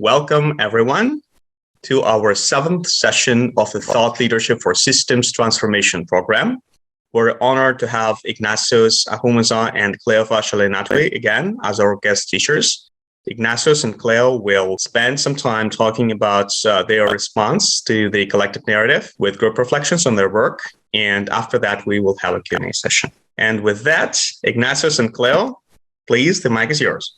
Welcome, everyone, to our 7th session of the Thought Leadership for Systems Transformation program. We're honored to have Ignatius, Ahumuza, and Cleofash Alinaitwe again as our guest teachers. Ignatius and Cleo will spend some time talking about their response to the collective narrative with group reflections on their work. And after that, we will have a Q&A session. And with that, Ignatius and Cleo, please, the mic is yours.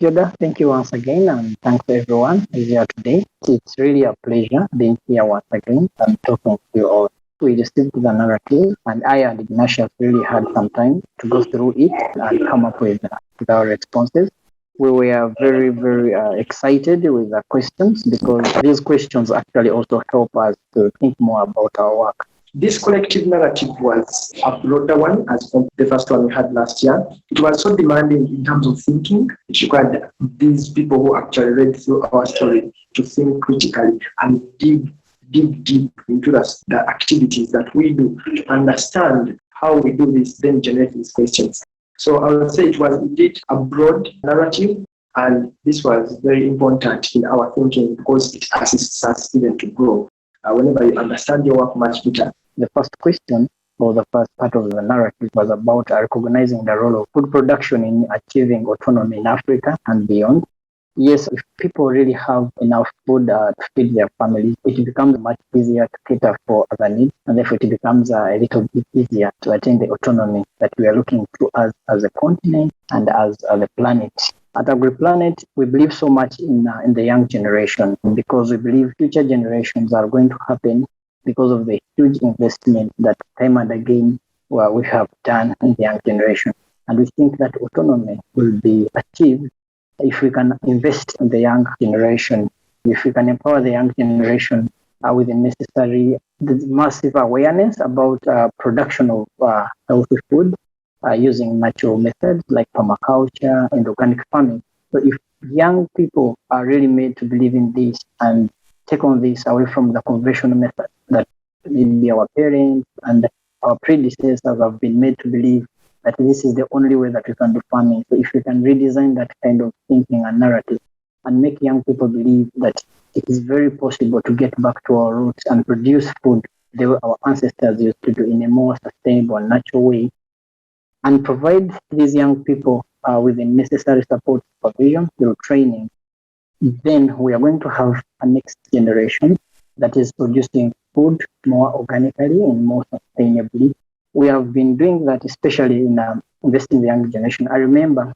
Yoda, thank you once again, and thanks to everyone who's here today. It's really a pleasure being here once again and talking to you all. We received the narrative, and I and Ignatius really had some time to go through it and come up with our responses. We were very, very excited with the questions because these questions actually also help us to think more about our work. This collective narrative was a broader one as the first one we had last year. It was so demanding in terms of thinking. It required these people who actually read through our story to think critically and dig deep into the activities that we do to understand how we do this, then generate these questions. So I would say it was indeed a broad narrative, and this was very important in our thinking because it assists us even to grow. Whenever you understand your work much better. The first question, or the first part of the narrative, was about recognizing the role of food production in achieving autonomy in Africa and beyond. Yes, if people really have enough food to feed their families, it becomes much easier to cater for other needs, and therefore it becomes a little bit easier to attain the autonomy that we are looking to as a continent and as the planet. At Agri Planet, we believe so much in the young generation because we believe future generations are going to happen because of the huge investment that time and again we have done in the young generation. And we think that autonomy will be achieved if we can invest in the young generation, if we can empower the young generation with the necessary massive awareness about production of healthy food using natural methods like permaculture and organic farming. So if young people are really made to believe in this and take on this away from the conventional method that maybe our parents and our predecessors have been made to believe that this is the only way that we can do farming. So if we can redesign that kind of thinking and narrative and make young people believe that it is very possible to get back to our roots and produce food the way our ancestors used to do in a more sustainable and natural way, and provide these young people with the necessary support supervision through training, then we are going to have a next generation that is producing food more organically and more sustainably. We have been doing that, especially in investing in the young generation. I remember,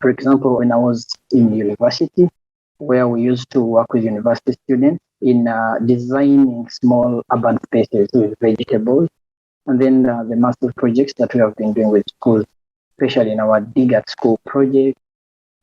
for example, when I was in university, where we used to work with university students in designing small urban spaces with vegetables, and then the massive projects that we have been doing with schools, especially in our Dig at School project,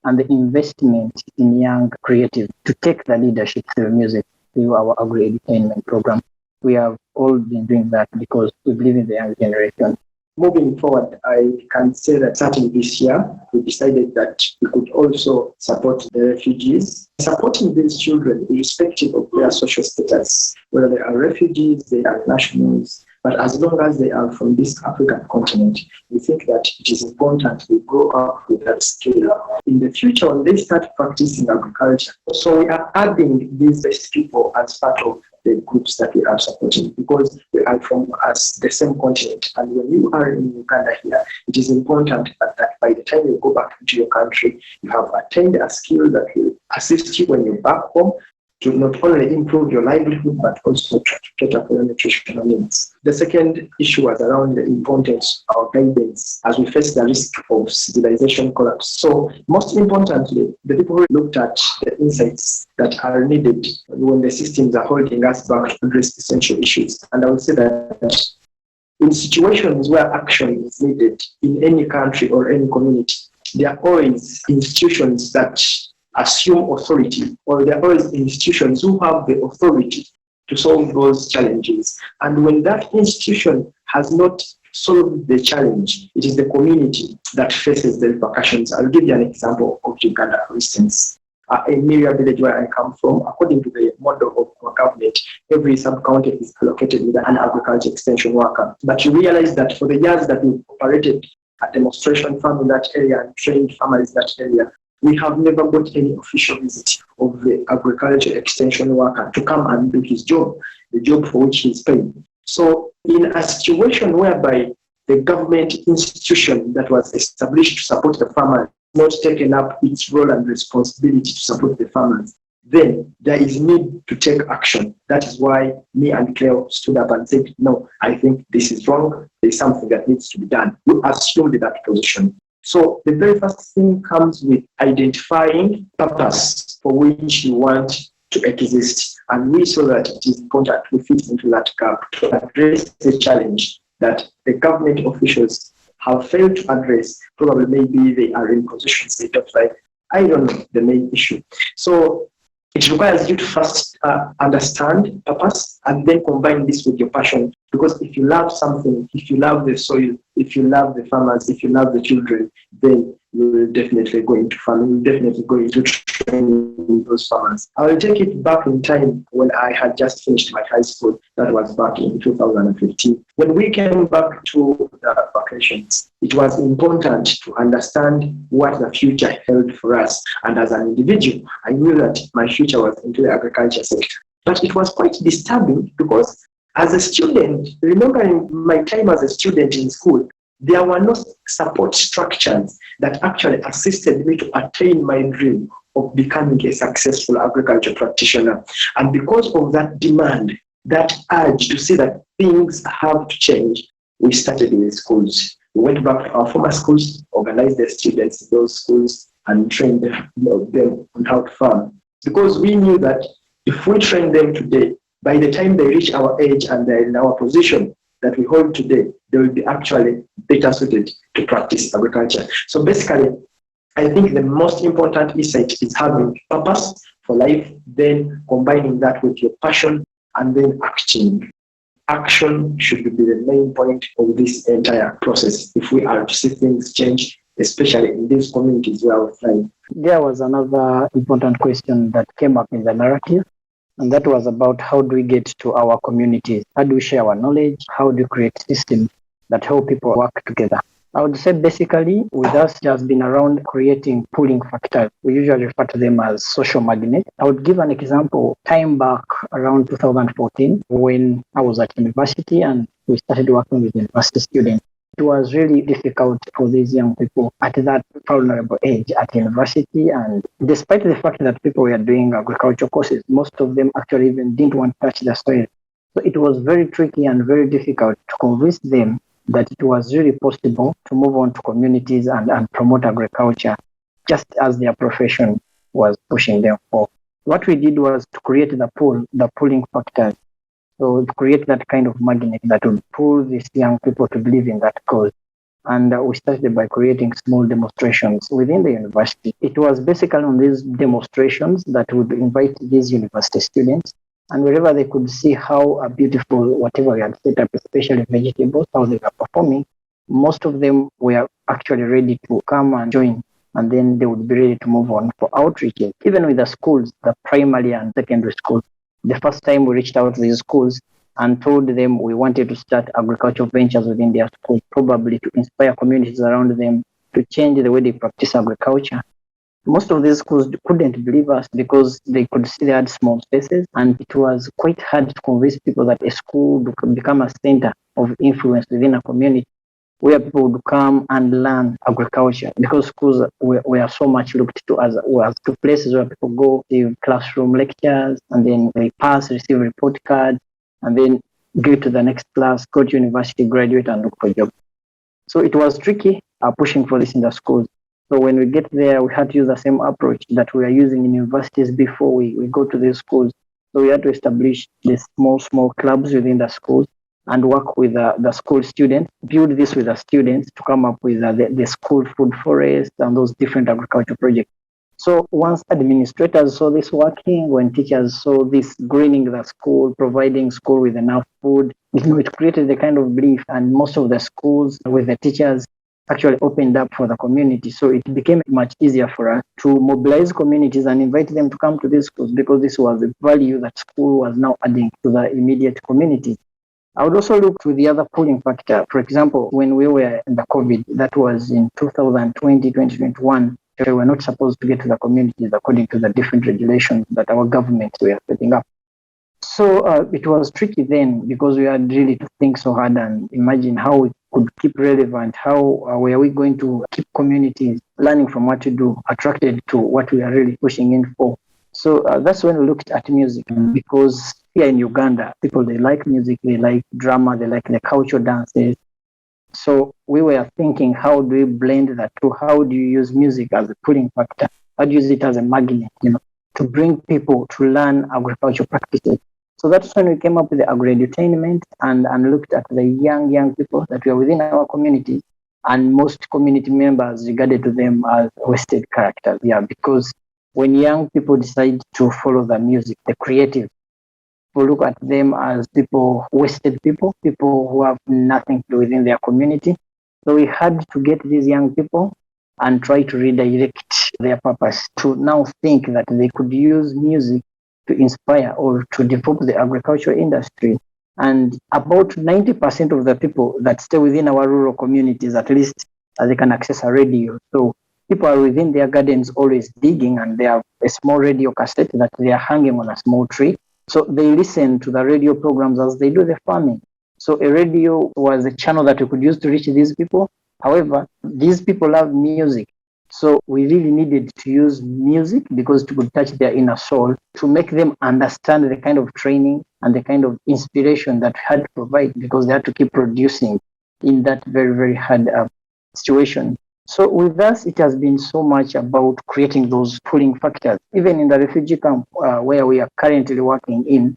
and the investment in young creatives to take the leadership through music through our Agri Entertainment program. We have all been doing that because we believe in the young generation. Moving forward, I can say that starting this year, we decided that we could also support the refugees, supporting these children irrespective of their social status, whether they are refugees, they are nationals, but as long as they are from this African continent, we think that it is important we grow up with that skill. In the future, when they start practicing agriculture, so we are adding these best people as part of the groups that we are supporting because we are from us the same continent. And when you are in Uganda here, it is important that by the time you go back into your country, you have attained a skill that will assist you when you're back home to not only improve your livelihood, but also to cater for your nutritional needs. The second issue was around the importance of guidance as we face the risk of civilization collapse. So most importantly, the people who looked at the insights that are needed when the systems are holding us back to address essential issues. And I would say that in situations where action is needed in any country or any community, there are always institutions that assume authority, or there are always institutions who have the authority to solve those challenges. And when that institution has not solved the challenge, it is the community that faces the repercussions. I'll give you an example of Uganda, for instance. In Miria village where I come from, according to the model of our government, every sub-county is allocated with an agriculture extension worker. But you realize that for the years that we operated a demonstration farm in that area and trained farmers in that area, we have never got any official visit of the agriculture extension worker to come and do his job, the job for which he's paid. So in a situation whereby the government institution that was established to support the farmers not taken up its role and responsibility to support the farmers, then there is need to take action. That is why me and Cleo stood up and said, no, I think this is wrong. There's something that needs to be done. We assumed that position. So the very first thing comes with identifying purpose for which you want to exist. And we saw that it is important we fit into that gap to address the challenge that the government officials have failed to address. Probably maybe they are in positions of like, I don't know, the main issue. So it requires you to first understand purpose and then combine this with your passion. Because if you love something, if you love the soil, if you love the farmers, if you love the children, then you will definitely go into farming, you will definitely go into training those farmers. I will take it back in time when I had just finished my high school. That was back in 2015. When we came back to the vacations, it was important to understand what the future held for us. And as an individual, I knew that my future was into the agriculture sector. But it was quite disturbing because as a student, remembering my time as a student in school, there were no support structures that actually assisted me to attain my dream of becoming a successful agriculture practitioner. And because of that demand, that urge to see that things have to change, we started with schools. We went back to our former schools, organized the students in those schools, and trained them on how to farm. Because we knew that if we train them today, by the time they reach our age and they're in our position that we hold today, they will be actually better suited to practice agriculture. So basically, I think the most important insight is having purpose for life, then combining that with your passion, and then acting. Action should be the main point of this entire process if we are to see things change, especially in these communities where we thrive. There was another important question that came up in the narrative, and that was about how do we get to our communities? How do we share our knowledge? How do we create systems that help people work together? I would say basically with us just been around creating pooling factors. We usually refer to them as social magnets. I would give an example time back around 2014 when I was at university and we started working with university students. It was really difficult for these young people at that vulnerable age at university. And despite the fact that people were doing agricultural courses, most of them actually even didn't want to touch the soil. So it was very tricky and very difficult to convince them that it was really possible to move on to communities and promote agriculture, just as their profession was pushing them for. What we did was to create the pooling factors. So to create that kind of magnet that would pull these young people to believe in that cause. And we started by creating small demonstrations within the university. It was basically on these demonstrations that would invite these university students, and wherever they could see how beautiful whatever we had set up, especially vegetables, how they were performing, most of them were actually ready to come and join, and then they would be ready to move on for outreaches. Even with the schools, the primary and secondary schools, the first time we reached out to these schools and told them we wanted to start agricultural ventures within their schools, probably to inspire communities around them to change the way they practice agriculture. Most of these schools couldn't believe us because they could see they had small spaces, and it was quite hard to convince people that a school would become a center of influence within a community where people would come and learn agriculture, because schools were so much looked to as to places where people go, receive classroom lectures, and then they pass, receive report cards, and then go to the next class, go to university, graduate, and look for a job. So it was tricky pushing for this in the schools. So when we get there, we had to use the same approach that we are using in universities before we go to these schools. So we had to establish these small clubs within the schools and work with the school students, build this with the students to come up with the school food forest and those different agriculture projects. So once administrators saw this working, when teachers saw this greening the school, providing school with enough food, it created the kind of belief, and most of the schools with the teachers actually opened up for the community. So it became much easier for us to mobilize communities and invite them to come to these schools, because this was the value that school was now adding to the immediate community. I would also look to the other pooling factor. For example, when we were in the COVID, that was in 2020, 2021, they were not supposed to get to the communities according to the different regulations that our governments were setting up. So it was tricky then because we had really to think so hard and imagine how we could keep relevant, how were we going to keep communities learning from what to do, attracted to what we are really pushing in for. So that's when we looked at music, because here in Uganda, people, they like music, they like drama, they like the cultural dances. So we were thinking, how do we blend that two? How do you use music as a pulling factor? How do you use it as a magnet, to bring people to learn agricultural practices? So that's when we came up with the Agri Entertainment and looked at the young people that were within our community. And most community members regarded to them as wasted characters. Yeah, because when young people decide to follow the music, the creative, people look at them as wasted people who have nothing to do within their community. So we had to get these young people and try to redirect their purpose to now think that they could use music to inspire or to develop the agricultural industry. And about 90% of the people that stay within our rural communities, at least they can access a radio. So people are within their gardens always digging, and they have a small radio cassette that they are hanging on a small tree. So they listen to the radio programs as they do the farming. So a radio was a channel that we could use to reach these people. However, these people love music. So we really needed to use music because it could touch their inner soul, to make them understand the kind of training and the kind of inspiration that we had to provide, because they had to keep producing in that very, very hard situation. So with us, it has been so much about creating those pulling factors. Even in the refugee camp where we are currently working in,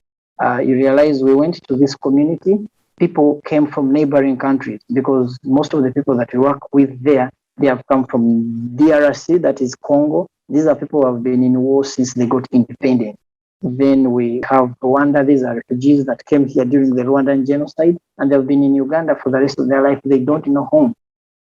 you realize we went to this community. People came from neighboring countries, because most of the people that we work with there, they have come from DRC, that is Congo. These are people who have been in war since they got independent. Then we have Rwanda. These are refugees that came here during the Rwandan genocide, and they've been in Uganda for the rest of their life. They don't know home.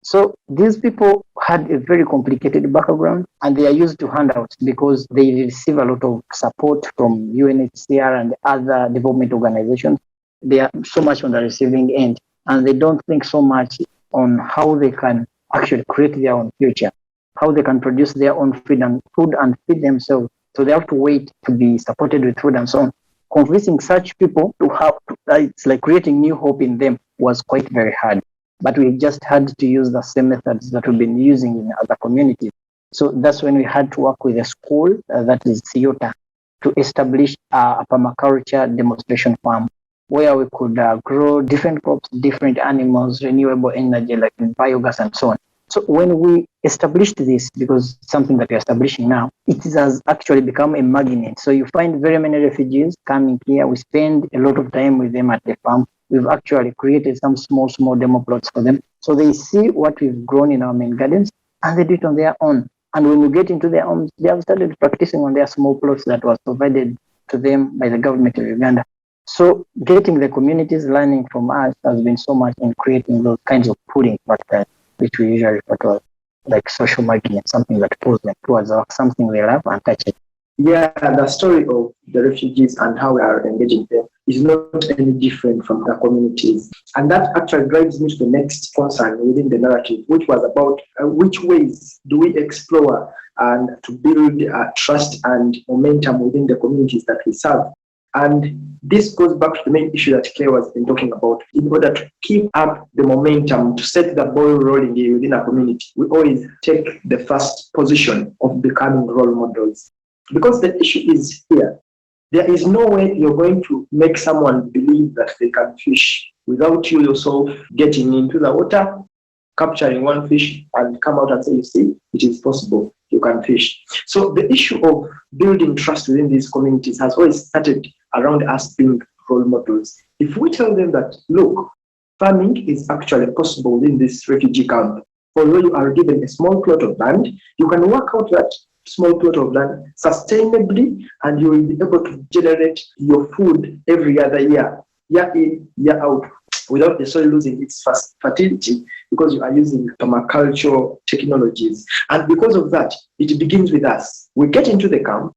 So these people had a very complicated background, and they are used to handouts because they receive a lot of support from UNHCR and other development organizations. They are so much on the receiving end, and they don't think so much on how they can actually create their own future, how they can produce their own food and feed themselves. So they have to wait to be supported with food and so on. Convincing such people to have, it's like creating new hope in them, was quite very hard. But we just had to use the same methods that we've been using in other communities. So that's when we had to work with a school, that is Ciota, to establish a permaculture demonstration farm where we could grow different crops, different animals, renewable energy like biogas and so on. So when we established this, because it's something that we're establishing now, it has actually become a magnet. So you find very many refugees coming here. We spend a lot of time with them at the farm. We've actually created some small demo plots for them. So they see what we've grown in our main gardens, and they do it on their own. And when we get into their homes, they have started practicing on their small plots that was provided to them by the government of Uganda. So getting the communities learning from us has been so much in creating those kinds of pulling factors, which we usually refer to as like social magnets, something that pulls them towards something they love and touch it. Yeah, the story of the refugees and how we are engaging them is not any different from the communities. And that actually drives me to the next concern within the narrative, which was about which ways do we explore and to build trust and momentum within the communities that we serve. And this goes back to the main issue that Cleo has been talking about. In order to keep up the momentum, to set the ball rolling within a community, we always take the first position of becoming role models. Because the issue is here, there is no way you're going to make someone believe that they can fish without you yourself getting into the water, capturing one fish and come out and say, you see, it is possible, you can fish. So the issue of building trust within these communities has always started around us being role models. If we tell them that, look, farming is actually possible within this refugee camp, although you are given a small plot of land, you can work out that small plot of land sustainably, and you will be able to generate your food every other year in, year out, without the soil losing its fertility, because you are using permaculture technologies. And because of that, it begins with us. We get into the camp,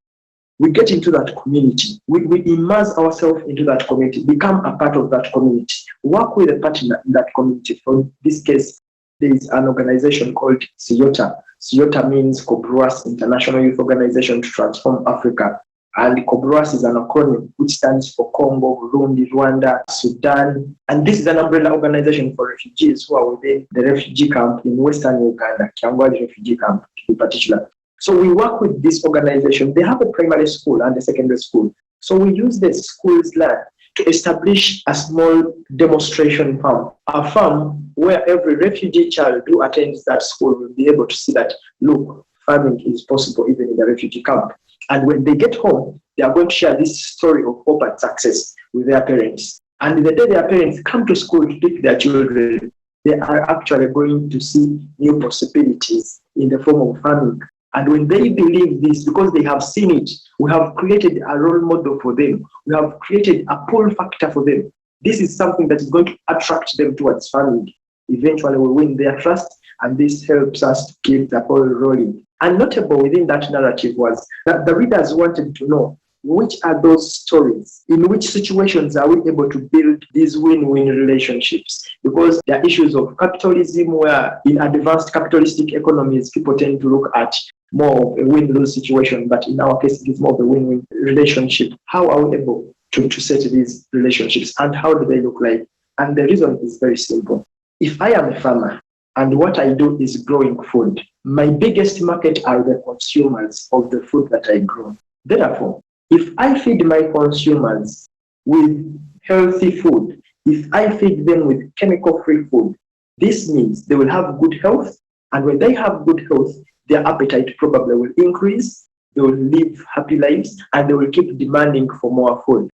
we get into that community, we immerse ourselves into that community, become a part of that community, work with a partner in that community. For this case, there is an organization called CIOTA. CIOTA means COBRUAS, International Youth Organization to Transform Africa. And COBRUAS is an acronym which stands for Congo, Burundi, Rwanda, Sudan. And this is an umbrella organization for refugees who are within the refugee camp in Western Uganda, Kyangwali refugee camp to be particular. So we work with this organization. They have a primary school and a secondary school. So we use the school's land to establish a small demonstration farm, a farm where every refugee child who attends that school will be able to see that, look, farming is possible even in the refugee camp. And when they get home, they are going to share this story of hope and success with their parents. And the day their parents come to school to pick their children, they are actually going to see new possibilities in the form of farming. And when they believe this, because they have seen it, we have created a role model for them. We have created a pull factor for them. This is something that is going to attract them towards farming. Eventually, we win their trust, and this helps us to keep the ball rolling. And notable within that narrative was that the readers wanted to know, which are those stories? In which situations are we able to build these win-win relationships? Because there are issues of capitalism where in advanced capitalistic economies, people tend to look at more of a win-lose situation, but in our case, it is more of a win-win relationship. How are we able to set these relationships, and how do they look like? And the reason is very simple. If I am a farmer and what I do is growing food, my biggest market are the consumers of the food that I grow. Therefore, if I feed my consumers with healthy food, if I feed them with chemical-free food, this means they will have good health, and when they have good health, their appetite probably will increase, they will live happy lives, and they will keep demanding for more food.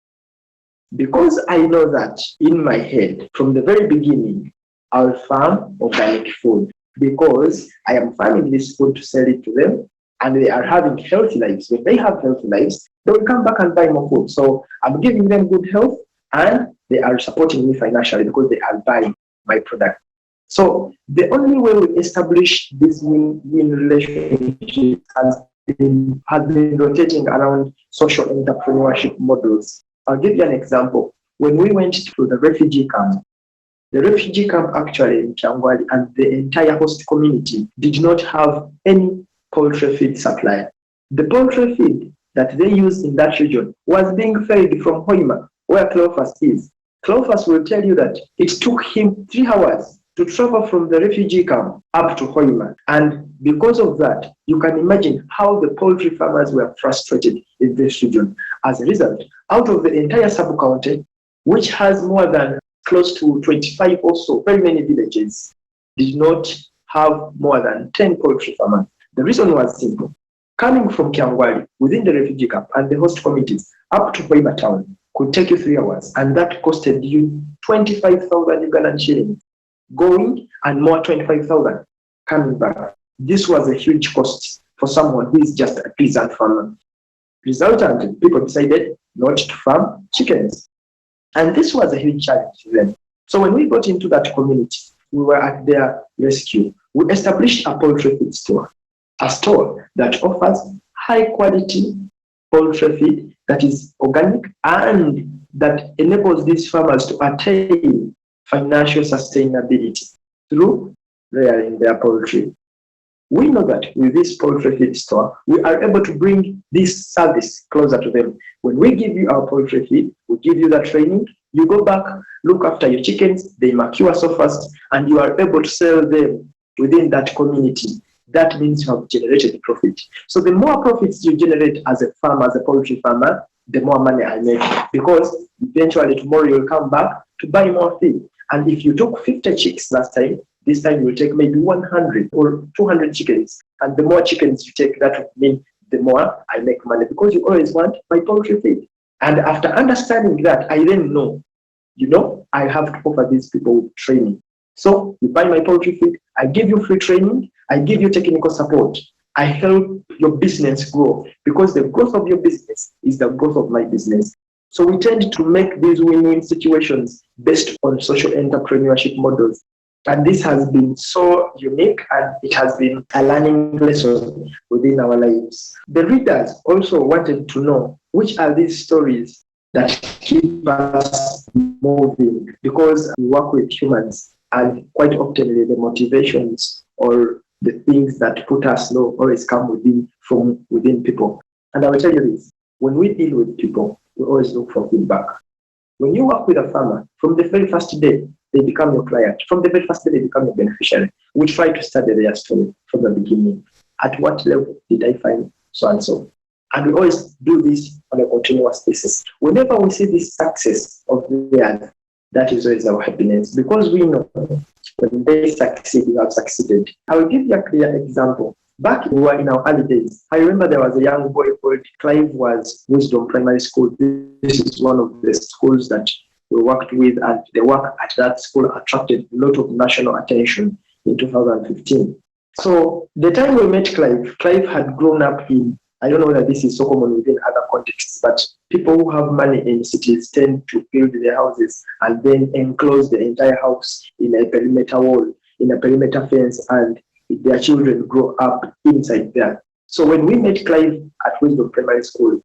Because I know that in my head, from the very beginning, I'll farm organic food because I am farming this food to sell it to them, and they are having healthy lives. When they have healthy lives, they will come back and buy more food. So I'm giving them good health, and they are supporting me financially because they are buying my product. So the only way we establish this win-win relationship has been rotating around social entrepreneurship models. I'll give you an example. When we went to the refugee camp actually in Kyangwali and the entire host community did not have any poultry feed supply. The poultry feed that they used in that region was being fed from Hoima, where Cleofash is. Cleofash will tell you that it took him 3 hours to travel from the refugee camp up to Hoima. And because of that, you can imagine how the poultry farmers were frustrated in this region. As a result, out of the entire sub-county, which has more than close to 25 or so, very many villages, did not have more than 10 poultry farmers. The reason was simple. Coming from Kyangwali, within the refugee camp and the host communities, up to Hoima town could take you 3 hours, and that costed you 25,000 Ugandan shillings going and more 25,000 coming back. This was a huge cost for someone who is just a peasant farmer. Resultantly, people decided not to farm chickens. And this was a huge challenge to them. So when we got into that community, we were at their rescue. We established a poultry feed store, a store that offers high quality poultry feed that is organic and that enables these farmers to attain financial sustainability through rearing their poultry. We know that with this poultry feed store, we are able to bring this service closer to them. When we give you our poultry feed, we give you the training, you go back, look after your chickens, they mature so fast, and you are able to sell them within that community. That means you have generated profit. So the more profits you generate as a farmer, as a poultry farmer, the more money I make, because eventually tomorrow you'll come back to buy more feed. And if you took 50 chicks last time, this time you will take maybe 100 or 200 chickens. And the more chickens you take, that would mean the more I make money, because you always want my poultry feed. And after understanding that, I then know, I have to offer these people training. So you buy my poultry feed, I give you free training, I give you technical support. I help your business grow, because the growth of your business is the growth of my business. So we tend to make these win-win situations based on social entrepreneurship models. And this has been so unique, and it has been a learning lesson within our lives. The readers also wanted to know, which are these stories that keep us moving, because we work with humans. And quite often the motivations or the things that put us low always come from within people. And I will tell you this, when we deal with people, we always look for feedback. When you work with a farmer, from the very first day, they become your client. From the very first day, they become your beneficiary. We try to study their story from the beginning. At what level did I find so and so? And we always do this on a continuous basis. Whenever we see this success of theirs, that is always our happiness, because we know when they succeed, we have succeeded. I will give you a clear example. Back when we were in our early days, I remember there was a young boy called Clive, was Wisdom Primary School. This is one of the schools that we worked with, and the work at that school attracted a lot of national attention in 2015. So the time we met Clive had grown up in, I don't know whether this is so common within other contexts, but people who have money in cities tend to build their houses and then enclose the entire house in a perimeter wall, in a perimeter fence, and their children grow up inside there. So when we met Clive at Wisdom Primary School,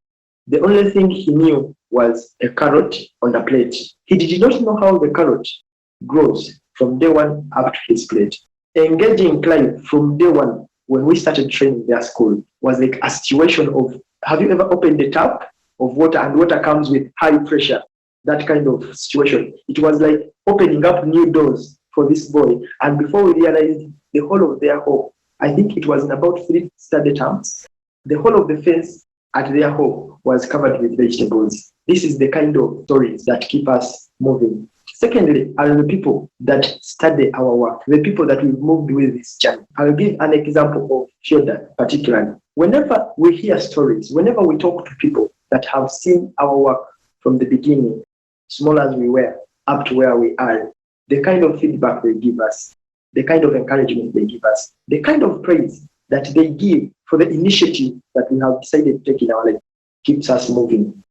the only thing he knew was a carrot on the plate. He did not know how the carrot grows from day one up to his plate. Engaging Clive from day one, when we started training their school, was like a situation of, have you ever opened the tap of water and water comes with high pressure? That kind of situation. It was like opening up new doors for this boy. And before we realized, the whole of their home, I think it was in about 3 study terms, the whole of the fence at their home was covered with vegetables. This is the kind of stories that keep us moving. Secondly, are the people that study our work, the people that we've moved with this journey. I'll give an example of Fiona particularly. Whenever we hear stories, whenever we talk to people that have seen our work from the beginning, small as we were, up to where we are, the kind of feedback they give us, the kind of encouragement they give us, the kind of praise that they give for the initiative that we have decided to take in our life keeps us moving.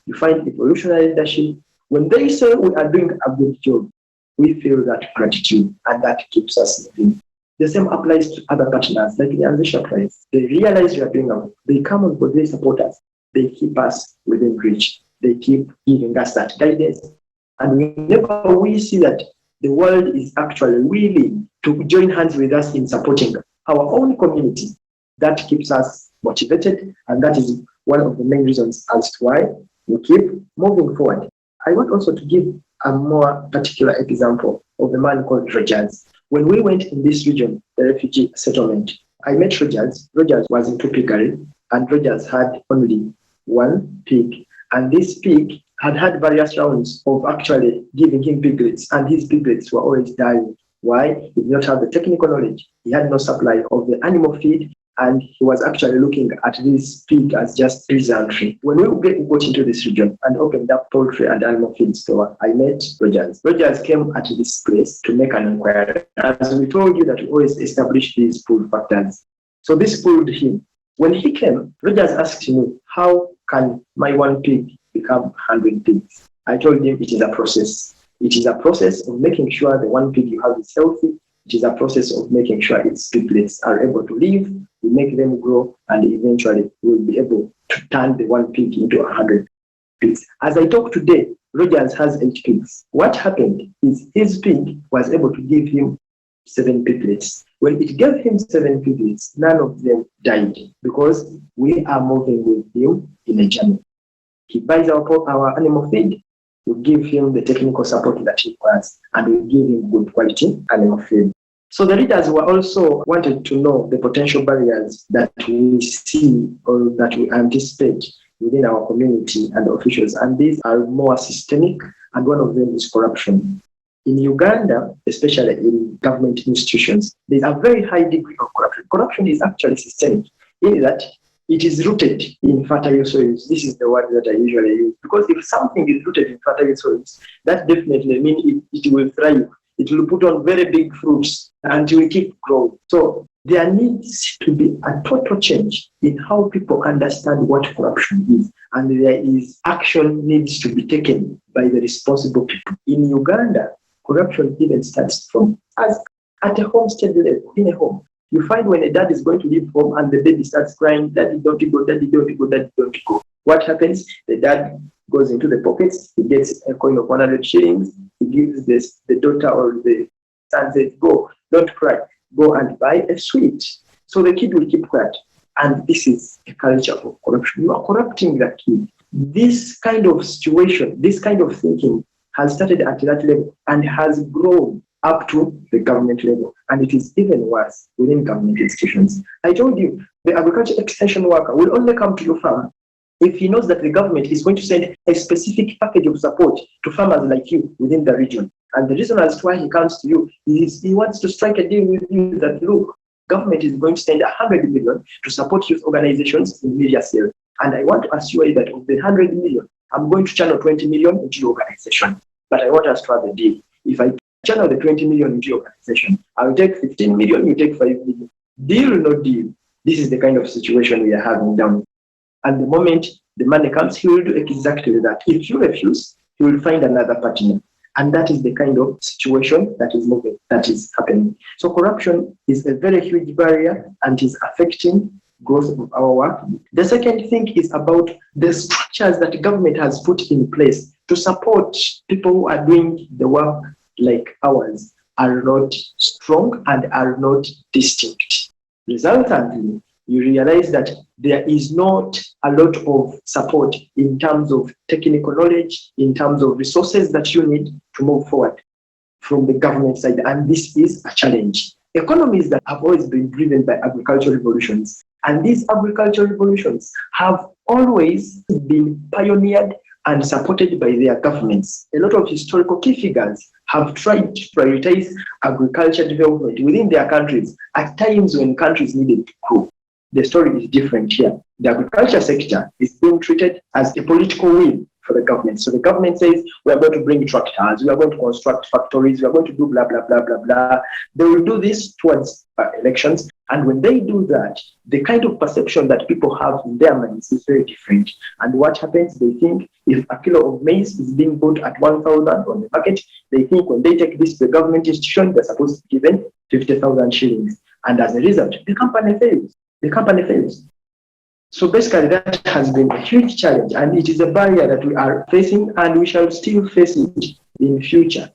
You find evolutionary leadership, when they say we are doing a good job, we feel that gratitude, and that keeps us moving. The same applies to other partners, like the Ancestral Prize. They realize we are doing our, they come on board, they support us, they keep us within reach, they keep giving us that guidance. And whenever we see that the world is actually willing to join hands with us in supporting our own community, that keeps us motivated, and that is one of the main reasons as to why we keep moving forward. I want also to give a more particular example of a man called Rogers. When we went in this region, the refugee settlement, I met Rogers. Rogers was into piggery, and Rogers had only one pig. And this pig had had various rounds of actually giving him piglets, and his piglets were always dying. Why? He did not have the technical knowledge. He had no supply of the animal feed, and he was actually looking at this pig as just peasantry. When we got into this region and opened up poultry and animal feed store, I met Rogers. Rogers came at this place to make an inquiry. As we told you that we always establish these pull factors. So this pulled him. When he came, Rogers asked me, how can my one pig become 100 pigs? I told him it is a process. It is a process of making sure the one pig you have is healthy. It is a process of making sure its piglets are able to live, we make them grow, and eventually we'll be able to turn the one pig into 100 pigs. As I talk today, Rogers has 8 pigs. What happened is his pig was able to give him 7 piglets. When it gave him 7 piglets, none of them died because we are moving with him in a journey. He buys our animal feed, we give him the technical support that he requires, and we give him good quality animal feed. So the leaders were also wanted to know the potential barriers that we see or that we anticipate within our community and officials, and these are more systemic, and one of them is corruption. In Uganda, especially in government institutions, there's a very high degree of corruption. Corruption is actually systemic, in that it is rooted in fertile soils. This is the word that I usually use, because if something is rooted in fertile soils, that definitely means it will thrive. It will put on very big fruits and it will keep growing. So there needs to be a total change in how people understand what corruption is, and there is action needs to be taken by the responsible people. In Uganda, corruption even starts from us at a homestead level, in a home. You find when a dad is going to leave home and the baby starts crying, daddy, don't you go, daddy, don't you go, daddy, don't you go. What happens? The dad goes into the pockets, he gets a coin of 100 shillings, he gives the daughter or the and says, go, don't cry, go and buy a sweet. So the kid will keep quiet. And this is a culture of corruption. You are corrupting the kid. This kind of situation, this kind of thinking has started at that level and has grown up to the government level. And it is even worse within government institutions. I told you, the agriculture extension worker will only come to your farm if he knows that the government is going to send a specific package of support to farmers like you within the region. And the reason as to why he comes to you is he wants to strike a deal with you that, look, government is going to spend 100 million to support youth organizations in various areas. And I want to assure you that of the 100 million, I'm going to channel 20 million into your organization. But I want us to have a deal. If I channel the 20 million into your organization, I will take 15 million, you take 5 million. Deal or no deal? This is the kind of situation we are having down. And the moment the money comes, he will do exactly that. If you refuse, he will find another partner. And that is the kind of situation that is moving, that is happening. So corruption is a very huge barrier and is affecting growth of our work. The second thing is about the structures that government has put in place to support people who are doing the work like ours are not strong and are not distinct. Resultantly, you realize that there is not a lot of support in terms of technical knowledge, in terms of resources that you need to move forward from the government side. And this is a challenge. Economies that have always been driven by agricultural revolutions, and these agricultural revolutions have always been pioneered and supported by their governments. A lot of historical key figures have tried to prioritize agriculture development within their countries at times when countries needed to grow. The story is different here. The agriculture sector is being treated as a political win for the government. So the government says, we are going to bring tractors, we are going to construct factories, we are going to do blah, blah, blah, blah, blah. They will do this towards elections. And when they do that, the kind of perception that people have in their minds is very different. And what happens, they think if a kilo of maize is being bought at 1,000 on the market, they think when they take this to the government institution, they're supposed to be given 50,000 shillings. And as a result, the company fails. The company fails. So basically, that has been a huge challenge, and it is a barrier that we are facing, and we shall still face it in future.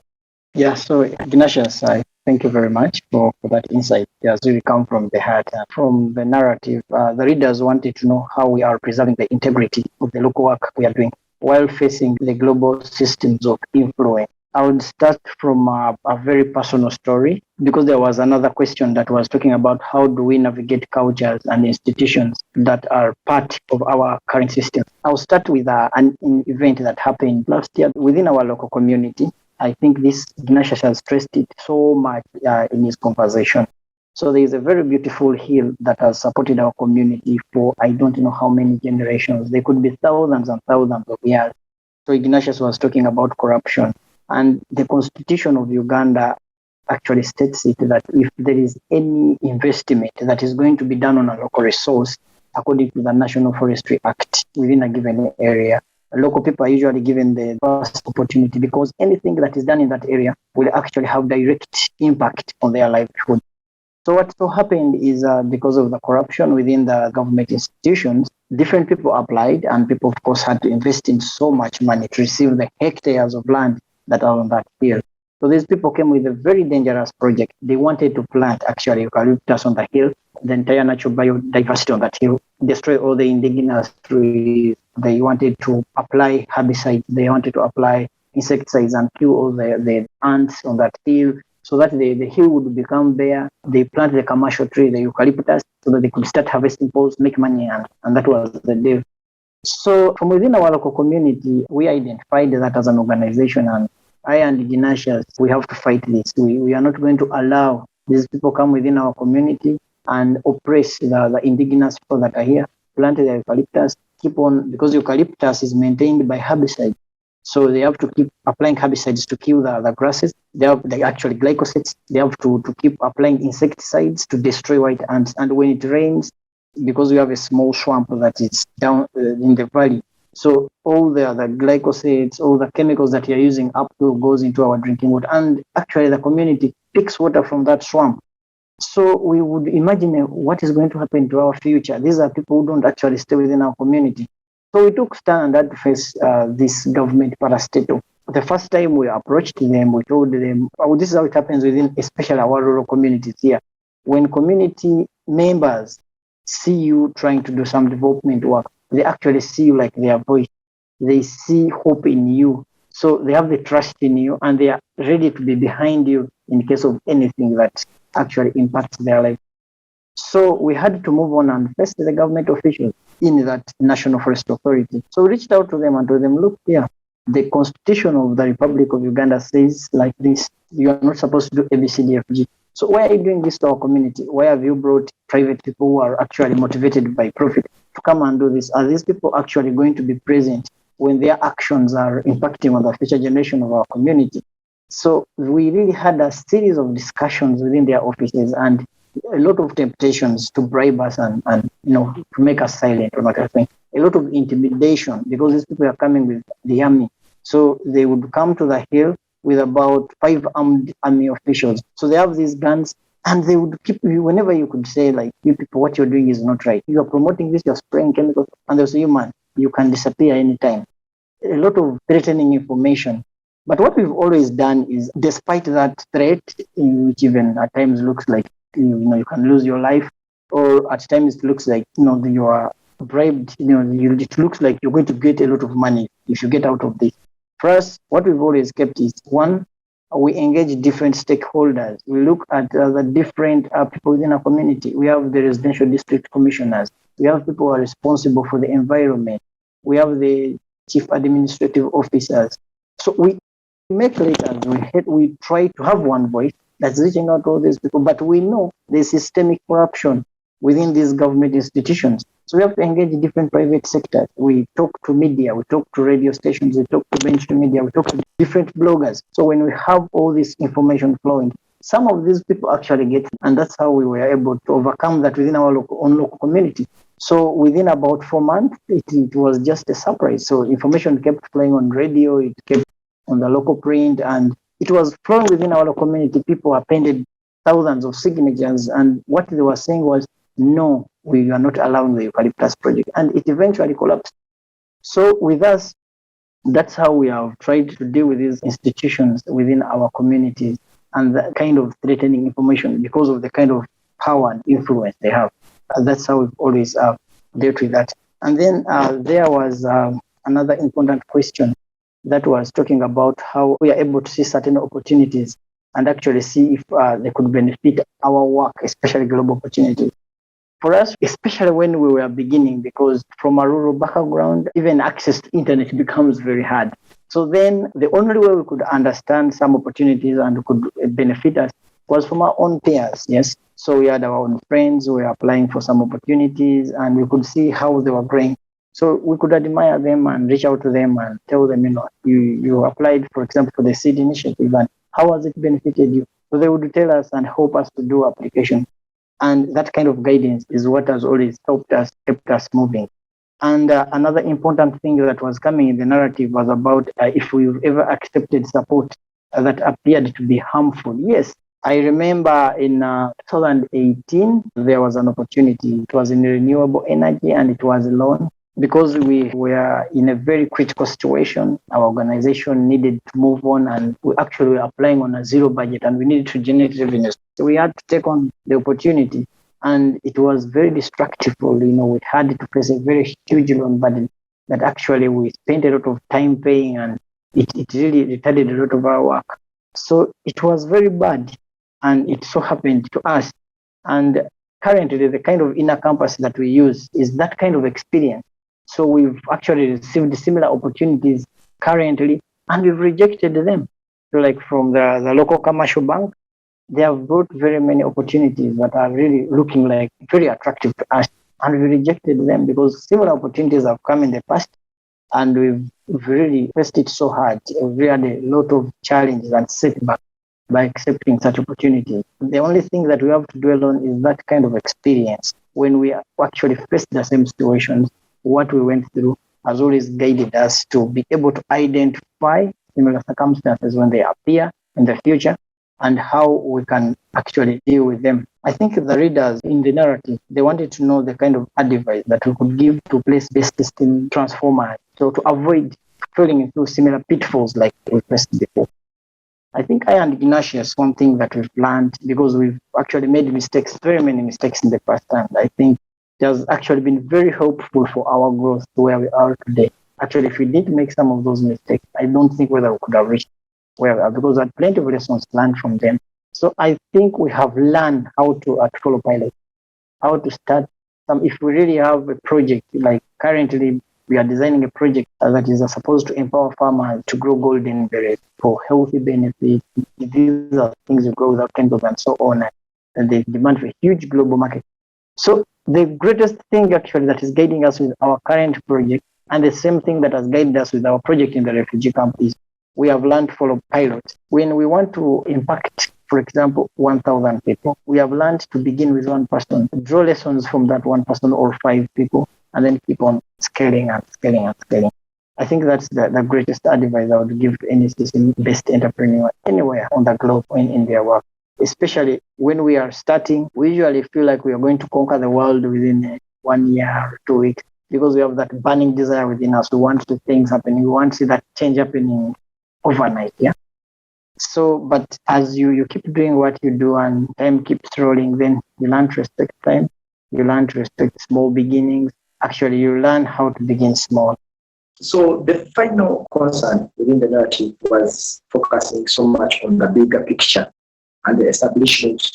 Yeah, so Ignatius, I thank you very much for that insight. It has really come from the heart, from the narrative. The readers wanted to know how we are preserving the integrity of the local work we are doing while facing the global systems of influence. I would start from a very personal story, because there was another question that was talking about how do we navigate cultures and institutions that are part of our current system. I'll start with an event that happened last year within our local community. I think this Ignatius has stressed it so much in his conversation. So there is a very beautiful hill that has supported our community for I don't know how many generations. There could be thousands and thousands of years. So Ignatius was talking about corruption. And the Constitution of Uganda actually states it that if there is any investment that is going to be done on a local resource, according to the National Forestry Act, within a given area, local people are usually given the first opportunity, because anything that is done in that area will actually have direct impact on their livelihood. So what so happened is because of the corruption within the government institutions, different people applied, and people, of course, had to invest in so much money to receive the hectares of land that are on that hill. So these people came with a very dangerous project. They wanted to plant actually eucalyptus on the hill, the entire natural biodiversity on that hill, destroy all the indigenous trees. They wanted to apply herbicides. They wanted to apply insecticides and kill all the ants on that hill, so that the hill would become bare. They planted the commercial tree, the eucalyptus, so that they could start harvesting poles, make money, and that was the deal. So from within our local community, we identified that as an organization, and I and Ignatius, we have to fight this. We are not going to allow these people come within our community and oppress the indigenous people that are here, plant the eucalyptus, keep on, because eucalyptus is maintained by herbicides. So they have to keep applying herbicides to kill the grasses. They actually glyphosate. They have to keep applying insecticides to destroy white ants. And when it rains, because we have a small swamp that is down in the valley, so all the glyphosate, all the chemicals that you're using uphill goes into our drinking water. And actually the community picks water from that swamp. So we would imagine what is going to happen to our future. These are people who don't actually stay within our community. So we took stand and had to face this government parastatal the first time we approached them, we told them, oh, this is how it happens within, especially our rural communities here. When community members see you trying to do some development work, they actually see you like their voice. They see hope in you. So they have the trust in you and they are ready to be behind you in case of anything that actually impacts their life. So we had to move on and face the government officials in that National Forest Authority. So we reached out to them and told them, look here, the Constitution of the Republic of Uganda says like this, you are not supposed to do ABCDFG. So why are you doing this to our community? Why have you brought private people who are actually motivated by profit to come and do this? Are these people actually going to be present when their actions are impacting on the future generation of our community? So we really had a series of discussions within their offices and a lot of temptations to bribe us and to make us silent or like I think. A lot of intimidation because these people are coming with the army. So they would come to the hill with about 5 armed army officials. So they have these guns and they would keep you whenever you could say, like, you people, what you're doing is not right. You are promoting this, you're spraying chemicals, and they'll say, man, you can disappear anytime. A lot of threatening information. But what we've always done is, despite that threat, which even at times looks like you can lose your life, or at times it looks like you are bribed, it looks like you're going to get a lot of money if you get out of this. For us, what we've always kept is, one, we engage different stakeholders. We look at the different people within our community. We have the residential district commissioners. We have people who are responsible for the environment. We have the chief administrative officers. So we make letters. We try to have one voice that's reaching out to all these people, but we know there's systemic corruption within these government institutions. So we have to engage different private sectors. We talk to media, we talk to radio stations, we talk to mainstream media, we talk to different bloggers. So when we have all this information flowing, some of these people actually get it, and that's how we were able to overcome that within our own local community. So within about 4 months, it was just a surprise. So information kept flowing on radio, it kept on the local print, and it was flowing within our local community. People appended thousands of signatures, and what they were saying was, no, we are not allowing the eucalyptus project, and it eventually collapsed. So with us, that's how we have tried to deal with these institutions within our communities and the kind of threatening information because of the kind of power and influence they have. That's how we've always dealt with that. And then there was another important question that was talking about how we are able to see certain opportunities and actually see if they could benefit our work, especially global opportunities. For us, especially when we were beginning, because from a rural background, even access to internet becomes very hard. So then the only way we could understand some opportunities and could benefit us was from our own peers, yes. So we had our own friends who were applying for some opportunities and we could see how they were growing. So we could admire them and reach out to them and tell them, you applied, for example, for the seed initiative and how has it benefited you? So they would tell us and help us to do application. And that kind of guidance is what has always helped us, kept us moving. And another important thing that was coming in the narrative was about if we've ever accepted support that appeared to be harmful. Yes, I remember in 2018, there was an opportunity. It was in renewable energy and it was a loan. Because we were in a very critical situation, our organization needed to move on and we actually were applying on a zero budget and we needed to generate revenues. So we had to take on the opportunity and it was very destructive. We had to face a very huge loan burden that actually we spent a lot of time paying and it really retarded a lot of our work. So it was very bad and it so happened to us. And currently the kind of inner campus that we use is that kind of experience. So we've actually received similar opportunities currently, and we've rejected them. So like from the local commercial bank, they have brought very many opportunities that are really looking like very attractive to us. And we rejected them because similar opportunities have come in the past, and we've really faced it so hard. We had a lot of challenges and setbacks by accepting such opportunities. The only thing that we have to dwell on is that kind of experience. When we actually faced the same situations, what we went through has always guided us to be able to identify similar circumstances when they appear in the future and how we can actually deal with them. I think the readers in the narrative, they wanted to know the kind of advice that we could give to place-based system transformers. So to avoid falling into similar pitfalls like we faced before. I think I and Ignatius, one thing that we've learned, because we've actually made mistakes, very many mistakes in the past, and I think it has actually been very helpful for our growth to where we are today. Actually, if we didn't make some of those mistakes, I don't think whether we could have reached where we are, because we had plenty of lessons learned from them. So I think we have learned how to follow pilot, how to start some. If we really have a project, like currently we are designing a project that is supposed to empower farmers to grow golden berries for healthy benefits. These are things you grow without chemicals and so on, and they demand for a huge global market. So the greatest thing actually that is guiding us with our current project, and the same thing that has guided us with our project in the refugee camp, is we have learned to follow pilots. When we want to impact, for example, 1,000 people, we have learned to begin with one person, draw lessons from that one person or 5 people, and then keep on scaling and scaling and scaling. I think that's the greatest advice I would give to any system-based entrepreneur anywhere on the globe in their work. Especially when we are starting, we usually feel like we are going to conquer the world within 1 year or 2 weeks, because we have that burning desire within us. We want to see things happening. We want to see that change happening overnight. Yeah. So, but as you keep doing what you do and time keeps rolling, then you learn to respect time. You learn to respect small beginnings. Actually, you learn how to begin small. So the final concern within the narrative was focusing so much on the bigger picture and the establishment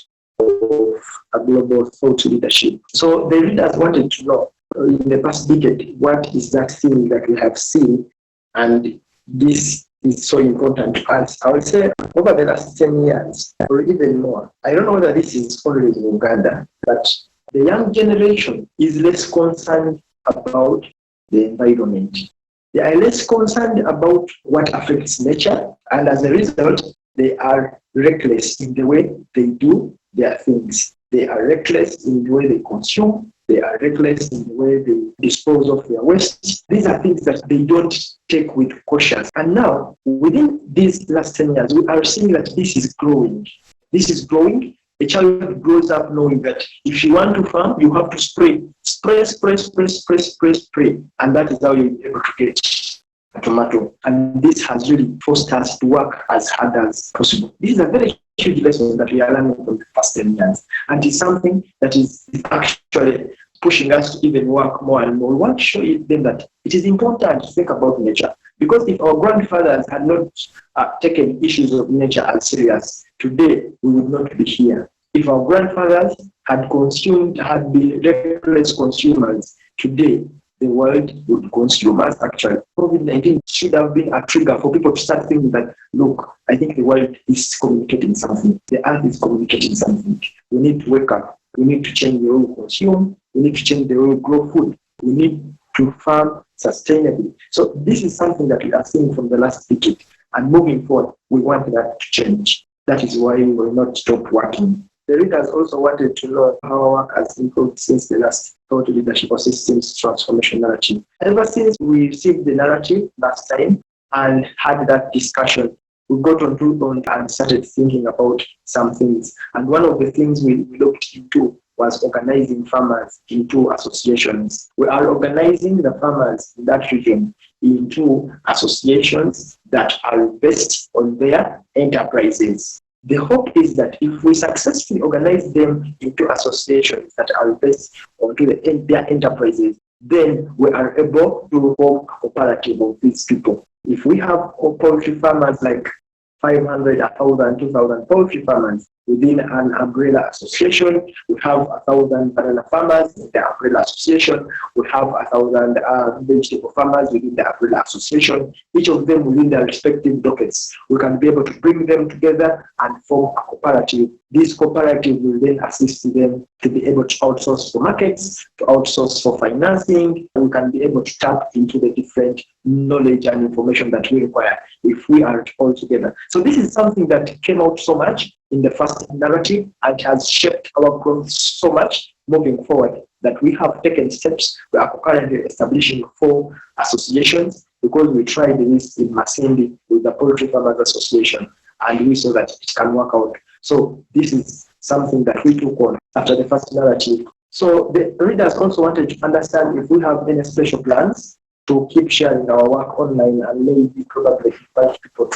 of a global thought leadership. So the readers wanted to know, in the past decade, what is that thing that we have seen, and this is so important to us. I would say over the last 10 years, or even more, I don't know whether this is only in Uganda, but the young generation is less concerned about the environment. They are less concerned about what affects nature, and as a result, they are reckless in the way they do their things. They are reckless in the way they consume. They are reckless in the way they dispose of their waste. These are things that they don't take with caution. And now, within these last 10 years, we are seeing that this is growing. This is growing. A child grows up knowing that if you want to farm, you have to spray. Spray. And that is how you're able to get a tomato. And this has really forced us to work as hard as possible. This is a very huge lesson that we are learning from the past 10 years. And it's something that is actually pushing us to even work more and more. We want to show them that it is important to think about nature. Because if our grandfathers had not taken issues of nature as serious, today we would not be here. If our grandfathers had been reckless consumers, today the world would consume us actually. COVID-19 should have been a trigger for people to start thinking that, look, I think the world is communicating something. The earth is communicating something. We need to wake up. We need to change the way we consume. We need to change the way we grow food. We need to farm sustainably. So this is something that we are seeing from the last decade. And moving forward, we want that to change. That is why we will not stop working. The readers also wanted to know how our work has improved since the last thought leadership or systems transformation narrative. Ever since we received the narrative last time and had that discussion, we got on and started thinking about some things. And one of the things we looked into was organizing farmers into associations. We are organizing the farmers in that region into associations that are based on their enterprises. The hope is that if we successfully organize them into associations that are based on their enterprises, then we are able to form a cooperative of these people. If we have poultry farmers like 500, 1,000, 2,000 poultry farmers within an umbrella association, we have 1,000 banana farmers in the umbrella association, we have 1,000 vegetable farmers within the umbrella association, each of them within their respective dockets. We can be able to bring them together and form a cooperative. This cooperative will then assist them to be able to outsource for markets, to outsource for financing. We can be able to tap into the different knowledge and information that we require if we are all together. So this is something that came out so much in the first narrative and has shaped our growth so much moving forward that we have taken steps. We are currently establishing 4 associations because we tried this in Masindi with the Poultry Farmers Association and we saw that it can work out. So this is something that we took on after the first narrative. So the readers also wanted to understand if we have any special plans to keep sharing our work online and maybe probably invite people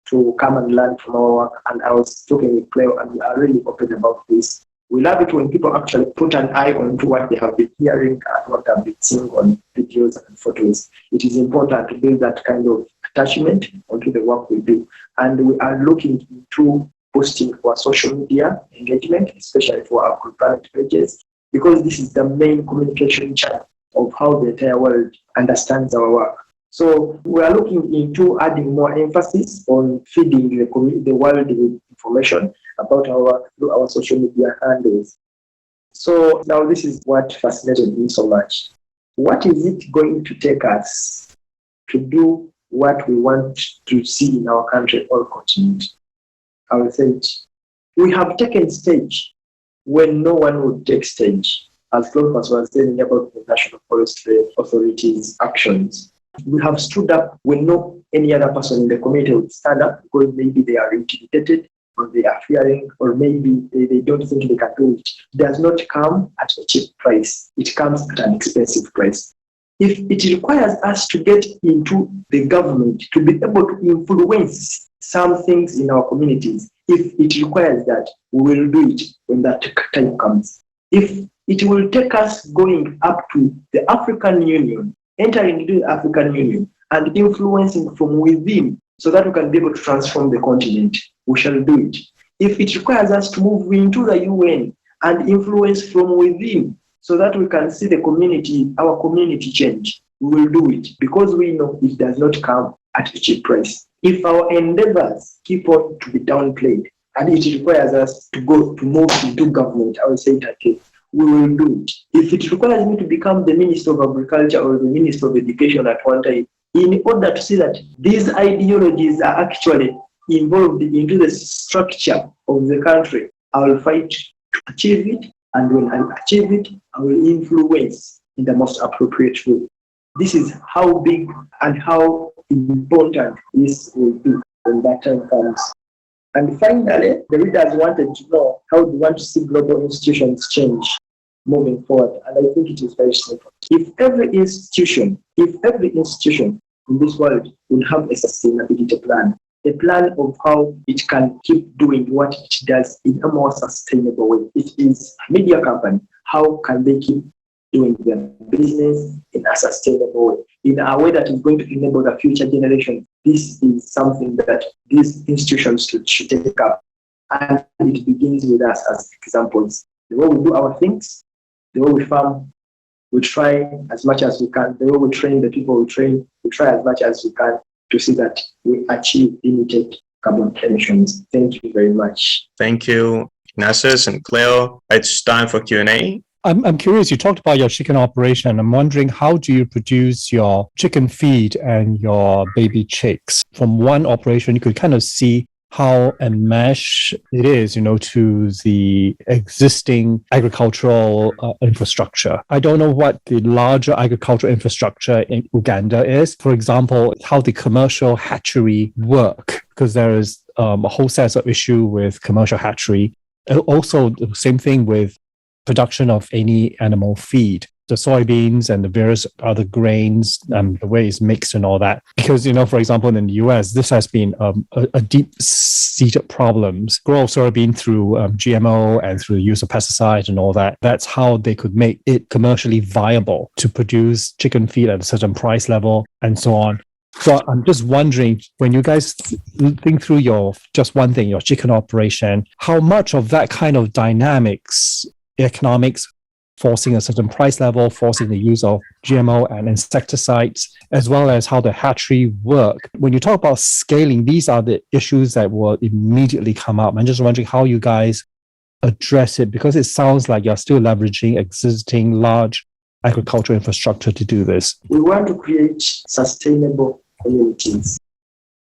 to come and learn from our work. And I was talking with Cleo, and we are really open about this. We love it when people actually put an eye onto what they have been hearing and what they have been seeing on videos and photos. It is important to build that kind of attachment onto the work we do. And we are looking into posting for social media engagement, especially for our Agri Planet pages, because this is the main communication channel of how the entire world understands our work. So we are looking into adding more emphasis on feeding the world with information about our work through our social media handles. So now this is what fascinated me so much. What is it going to take us to do what we want to see in our country or continent? I will say it. We have taken stage when no one would take stage, as Cleofash was saying about the National Forestry Authority's actions. We have stood up when no any other person in the community would stand up, because maybe they are intimidated or they are fearing, or maybe they don't think they can do it. It does not come at a cheap price. It comes at an expensive price. If it requires us to get into the government to be able to influence some things in our communities, if it requires that, we will do it when that time comes. If it will take us going up to the African Union, entering into the African Union and influencing from within so that we can be able to transform the continent, we shall do it. If it requires us to move into the UN and influence from within so that we can see the community, our community change, we will do it, because we know it does not come at a cheap price. If our endeavors keep on to be downplayed and it requires us to move into government, I will say it again, we will do it. If it requires me to become the Minister of Agriculture or the Minister of Education at one time, in order to see that these ideologies are actually involved into the structure of the country, I will fight to achieve it, and when I achieve it, I will influence in the most appropriate way. This is how big and how important this will be when that time comes. And finally, the readers wanted to know how they want to see global institutions change moving forward. And I think it is very simple. If every institution in this world will have a sustainability plan, a plan of how it can keep doing what it does in a more sustainable way. It is a media company. How can they keep doing their business in a sustainable way, in a way that is going to enable the future generation? This is something that these institutions should take up. And it begins with us as examples. The way we do our things, the way we farm, we try as much as we can. The way we train the people we train, we try as much as we can to see that we achieve limited carbon emissions. Thank you very much. Thank you, Ignatius and Cleo. It's time for Q&A. I'm curious, you talked about your chicken operation. I'm wondering, how do you produce your chicken feed and your baby chicks? From one operation, you could kind of see how enmeshed it is, to the existing agricultural infrastructure. I don't know what the larger agricultural infrastructure in Uganda is. For example, how the commercial hatchery work, because there is a whole set of issue with commercial hatchery. Also, the same thing with production of any animal feed, the soybeans and the various other grains, the way it's mixed and all that. Because, for example, in the US, this has been a deep-seated problems. Grow soybean through GMO and through the use of pesticides and all that. That's how they could make it commercially viable to produce chicken feed at a certain price level and so on. So I'm just wondering, when you guys think through your chicken operation, how much of that kind of dynamics, economics, forcing a certain price level, forcing the use of GMO and insecticides, as well as how the hatchery work. When you talk about scaling, these are the issues that will immediately come up. I'm just wondering how you guys address it, because it sounds like you're still leveraging existing large agricultural infrastructure to do this. We want to create sustainable communities.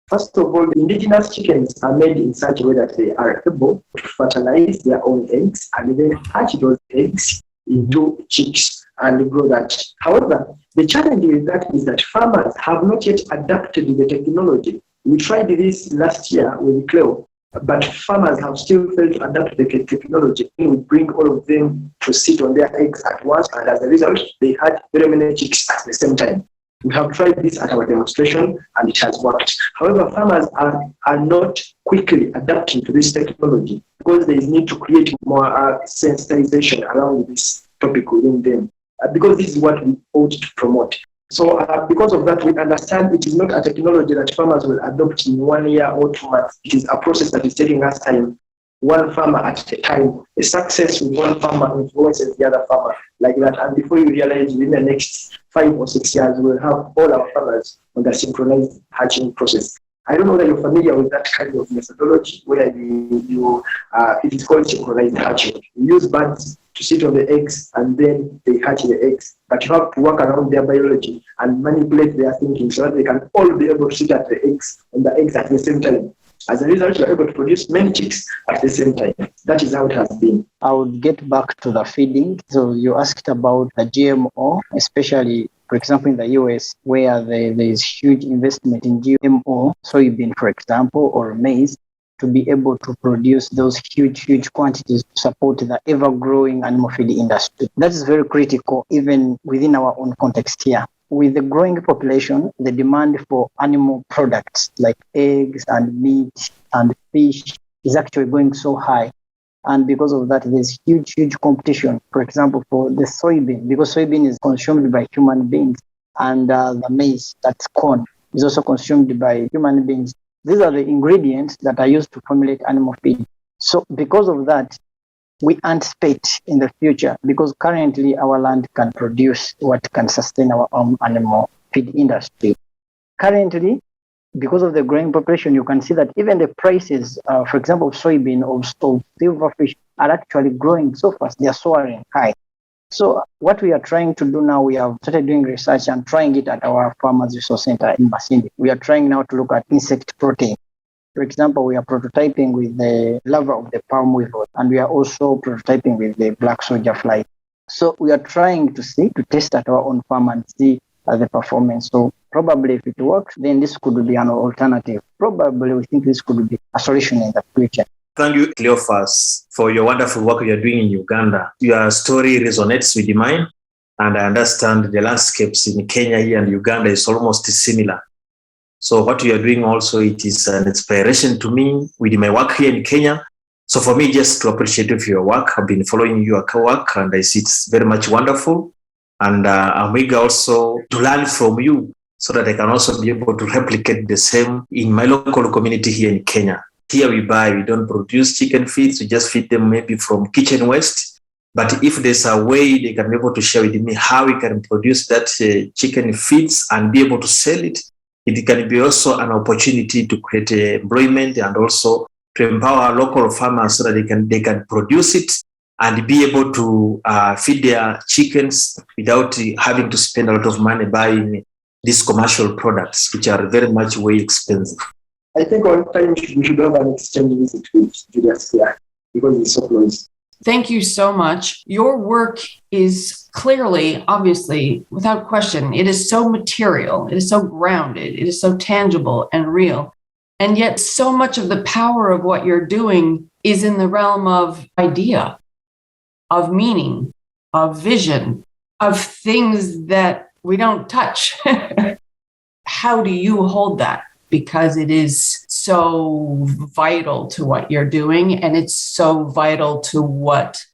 First of all, the indigenous chickens are made in such a way that they are able to fertilize their own eggs and then hatch those eggs into chicks and grow that. However, the challenge with that is that farmers have not yet adapted to the technology. We tried this last year with Cleo, but farmers have still failed to adapt to the technology. We bring all of them to sit on their eggs at once, and as a result, they had very many chicks at the same time. We have tried this at our demonstration and it has worked. However, farmers are not quickly adapting to this technology because there is need to create more sensitization around this topic within them, because this is what we ought to promote. So because of that, we understand it is not a technology that farmers will adopt in 1 year or 2 months. It is a process that is taking us time, one farmer at a time. A success with one farmer influences the other farmer like that. And before you realize, within the next 5 or 6 years, we'll have all our farmers on the synchronized hatching process. I don't know that you're familiar with that kind of methodology where it is called synchronized hatching. You use birds to sit on the eggs and then they hatch the eggs. But you have to work around their biology and manipulate their thinking so that they can all be able to sit at the eggs on the eggs at the same time. As a result, you're able to produce many chicks at the same time. That is how it has been. I would get back to the feeding. So you asked about the GMO, especially, for example, in the US, where there is huge investment in GMO, soybean, for example, or maize, to be able to produce those huge quantities to support the ever-growing animal feed industry. That is very critical, even within our own context here. With the growing population, the demand for animal products like eggs and meat and fish is actually going so high. And because of that, there's huge competition, for example, for the soybean, because soybean is consumed by human beings, and the maize, that's corn, is also consumed by human beings. These are the ingredients that are used to formulate animal feed. So because of that, we anticipate in the future, because currently our land can produce what can sustain our own animal feed industry. Currently, because of the growing population, you can see that even the prices, for example, of soybean or silverfish are actually growing so fast. They are soaring high. So what we are trying to do now, we have started doing research and trying it at our Farmers Resource Center in Masindi. We are trying now to look at insect protein. For example, we are prototyping with the larva of the palm weevil, and we are also prototyping with the black soldier fly. So we are trying to test at our own farm and see the performance. So probably if it works, then this could be an alternative. Probably we think this could be a solution in the future. Thank you, Cleofash, for your wonderful work you're doing in Uganda. Your story resonates with mine, and I understand the landscapes in Kenya here and Uganda is almost similar. So what you are doing also, it is an inspiration to me with my work here in Kenya. So for me, just to appreciate your work, I've been following your work and I see it's very much wonderful. And I'm eager also to learn from you so that I can also be able to replicate the same in my local community here in Kenya. Here we don't produce chicken feeds, we just feed them maybe from kitchen waste. But if there's a way they can be able to share with me how we can produce that chicken feeds and be able to sell it, it can be also an opportunity to create employment and also to empower local farmers so that they can produce it and be able to feed their chickens without having to spend a lot of money buying these commercial products, which are very much way expensive. I think one time we should have an exchange visit with Julius here because it's so close. Thank you so much. Your work is clearly, obviously, without question, it is so material, it is so grounded, it is so tangible and real. And yet so much of the power of what you're doing is in the realm of idea, of meaning, of vision, of things that we don't touch. How do you hold that? Because it is so vital to what you're doing, and it's so vital to what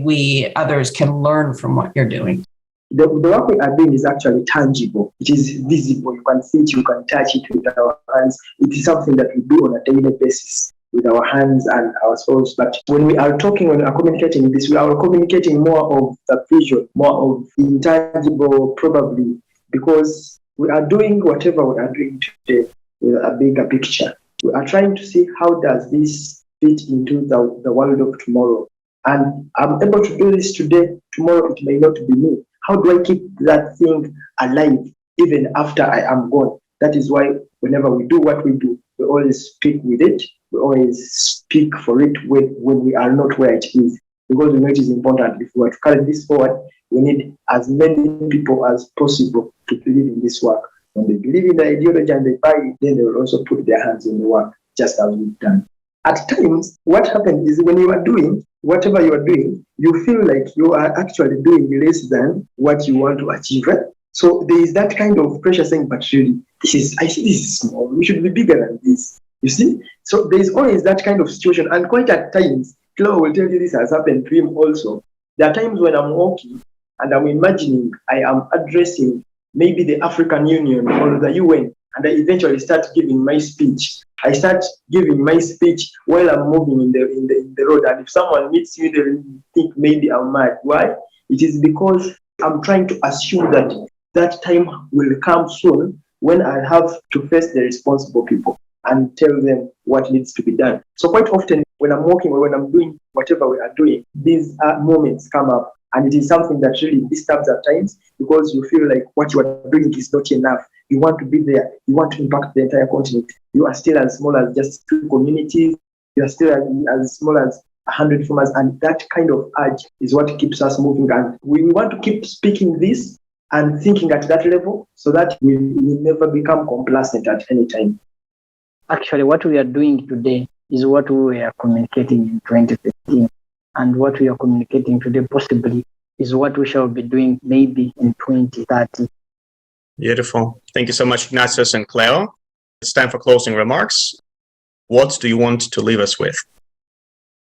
we, others can learn from what you're doing. The work we are doing is actually tangible. It is visible. You can see it, you can touch it with our hands. It is something that we do on a daily basis with our hands and our souls. But when we are talking, when we are communicating this, we are communicating more of the vision, more of intangible, probably, because we are doing whatever we are doing today with a bigger picture. We are trying to see how does this fit into the world of tomorrow. And I'm able to do this today, tomorrow it may not be me. How do I keep that thing alive even after I am gone? That is why whenever we do what we do, we always speak with it. We always speak for it when we are not where it is. Because we know it is important. If we are to carry this forward, we need as many people as possible to believe in this work. When they believe in the ideology and they buy it, then they will also put their hands in the work, just as we've done. At times, what happens is when you are doing whatever you are doing, you feel like you are actually doing less than what you want to achieve. Right? So there is that kind of pressure saying, but really, I see this is small. We should be bigger than this. You see? So there is always that kind of situation. And quite at times, Cleo will tell you this has happened to him also. There are times when I'm walking and I'm imagining I am addressing maybe the African Union or the UN, and I eventually start giving my speech. I start giving my speech while I'm moving in the road. And if someone meets me, they will think maybe I'm mad. Why? It is because I'm trying to assume that time will come soon when I have to face the responsible people and tell them what needs to be done. So quite often when I'm walking or when I'm doing whatever we are doing, these moments come up. And it is something that really disturbs at times because you feel like what you are doing is not enough. You want to be there. You want to impact the entire continent. You are still as small as just 2 communities. You are still as small as 100 farmers. And that kind of urge is what keeps us moving. And we want to keep speaking this and thinking at that level so that we never become complacent at any time. Actually, what we are doing today is what we were communicating in 2015. And what we are communicating today possibly is what we shall be doing maybe in 2030. Beautiful. Thank you so much, Ignatius and Cleo. It's time for closing remarks. What do you want to leave us with?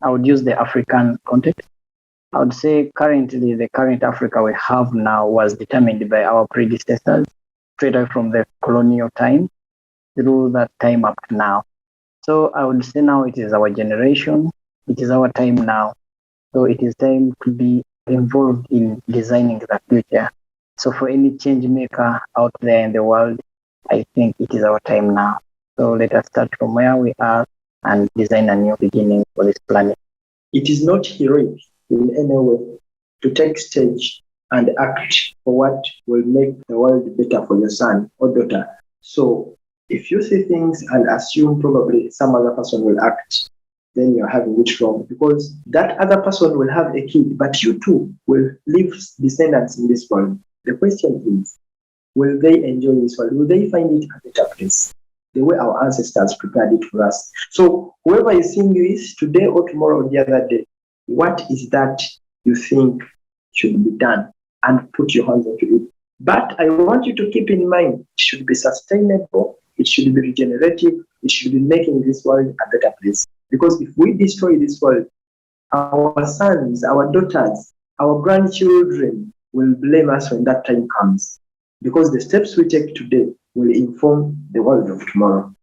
I would use the African context. I would say currently, the current Africa we have now was determined by our predecessors, straight away from the colonial time through that time up to now. So I would say now it is our generation. It is our time now. So it is time to be involved in designing the future. So for any change maker out there in the world, I think it is our time now. So let us start from where we are and design a new beginning for this planet. It is not heroic in any way to take stage and act for what will make the world better for your son or daughter. So if you see things and assume probably some other person will act, then you're having it wrong because that other person will have a kid, but you too will leave descendants in this world. The question is, will they enjoy this world? Will they find it a better place? The way our ancestors prepared it for us. So whoever is seeing this today or tomorrow or the other day, what is that you think should be done? And put your hands into it. But I want you to keep in mind, it should be sustainable, it should be regenerative, it should be making this world a better place. Because if we destroy this world, our sons, our daughters, our grandchildren will blame us when that time comes. Because the steps we take today will inform the world of tomorrow.